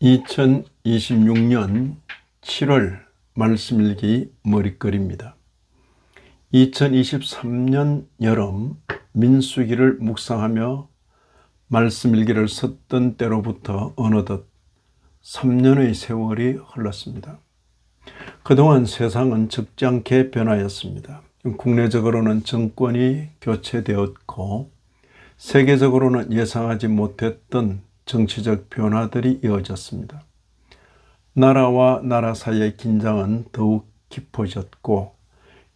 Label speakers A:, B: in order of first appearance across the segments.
A: 2026년 7월 말씀일기 머릿글입니다. 2023년 여름 민수기를 묵상하며 말씀일기를 썼던 때로부터 어느덧 3년의 세월이 흘렀습니다. 그동안 세상은 적지 않게 변하였습니다. 국내적으로는 정권이 교체되었고 세계적으로는 예상하지 못했던 정치적 변화들이 이어졌습니다. 나라와 나라 사이의 긴장은 더욱 깊어졌고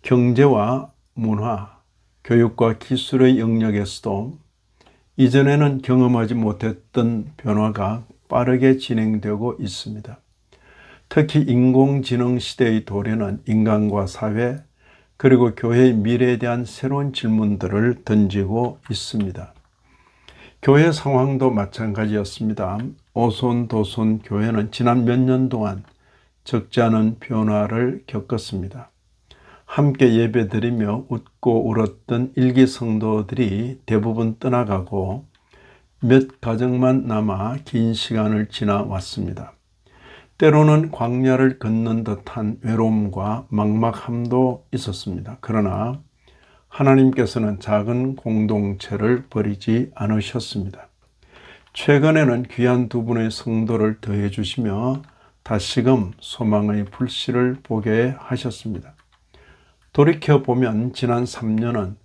A: 경제와 문화, 교육과 기술의 영역에서도 이전에는 경험하지 못했던 변화가 빠르게 진행되고 있습니다. 특히 인공지능 시대의 도래는 인간과 사회 그리고 교회의 미래에 대한 새로운 질문들을 던지고 있습니다. 교회 상황도 마찬가지였습니다. 오손도손 교회는 지난 몇 년 동안 적지 않은 변화를 겪었습니다. 함께 예배드리며 웃고 울었던 일기 성도들이 대부분 떠나가고 몇 가정만 남아 긴 시간을 지나왔습니다. 때로는 광야를 걷는 듯한 외로움과 막막함도 있었습니다. 그러나 하나님께서는 작은 공동체를 버리지 않으셨습니다. 최근에는 귀한 두 분의 성도를 더해 주시며 다시금 소망의 불씨를 보게 하셨습니다. 돌이켜보면 지난 3년은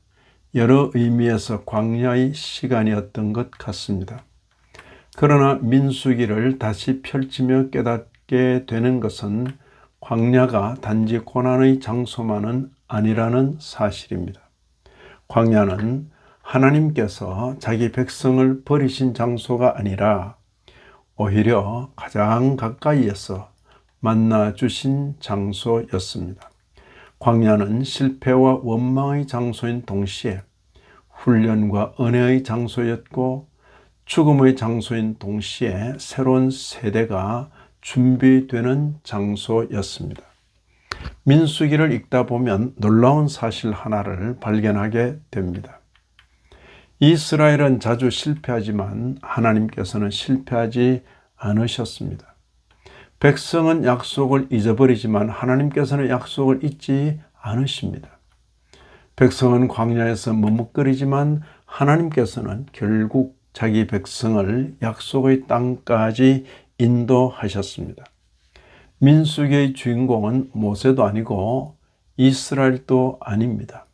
A: 여러 의미에서 광야의 시간이었던 것 같습니다. 그러나 민수기를 다시 펼치며 깨닫게 되는 것은 광야가 단지 고난의 장소만은 아니라는 사실입니다. 광야는 하나님께서 자기 백성을 버리신 장소가 아니라 오히려 가장 가까이에서 만나주신 장소였습니다. 광야는 실패와 원망의 장소인 동시에 훈련과 은혜의 장소였고 죽음의 장소인 동시에 새로운 세대가 준비되는 장소였습니다. 민수기를 읽다 보면 놀라운 사실 하나를 발견하게 됩니다. 이스라엘은 자주 실패하지만 하나님께서는 실패하지 않으셨습니다. 백성은 약속을 잊어버리지만 하나님께서는 약속을 잊지 않으십니다. 백성은 광야에서 머뭇거리지만 하나님께서는 결국 자기 백성을 약속의 땅까지 인도하셨습니다. 민수기의 주인공은 모세도 아니고 이스라엘도 아닙니다.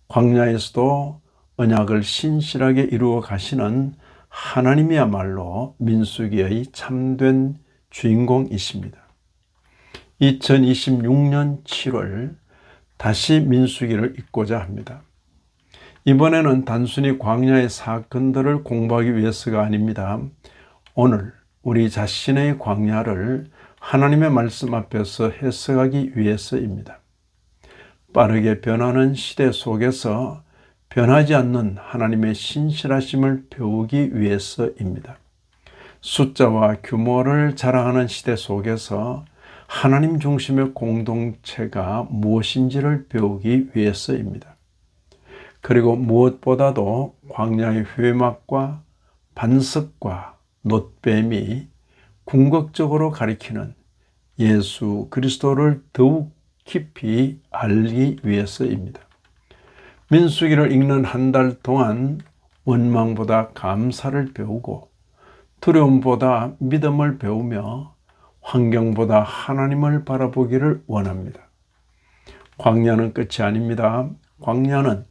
A: 광야에서도 언약을 신실하게 이루어 가시는 하나님이야말로 민수기의 참된 주인공이십니다. 2026년 7월 다시 민수기를 읽고자 합니다. 이번에는 단순히 광야의 사건들을 공부하기 위해서가 아닙니다. 오늘 우리 자신의 광야를 하나님의 말씀 앞에서 해석하기 위해서입니다. 빠르게 변하는 시대 속에서 변하지 않는 하나님의 신실하심을 배우기 위해서입니다. 숫자와 규모를 자랑하는 시대 속에서 하나님 중심의 공동체가 무엇인지를 배우기 위해서입니다. 그리고 무엇보다도 광야의 회막과 반석과 놋뱀이 궁극적으로 가리키는 예수 그리스도를 더욱 깊이 알기 위해서입니다. 민수기를 읽는 한 달 동안 원망보다 감사를 배우고 두려움보다 믿음을 배우며 환경보다 하나님을 바라보기를 원합니다. 광야는 끝이 아닙니다. 광야는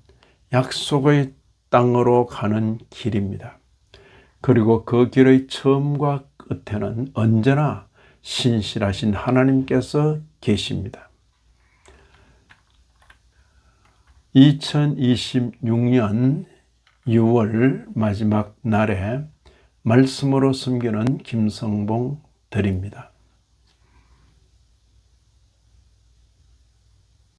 A: 약속의 땅으로 가는 길입니다. 그리고 그 길의 처음과 끝에는 언제나 신실하신 하나님께서 계십니다. 2026년 6월 마지막 날에 말씀으로 섬기는 김성봉 드립니다.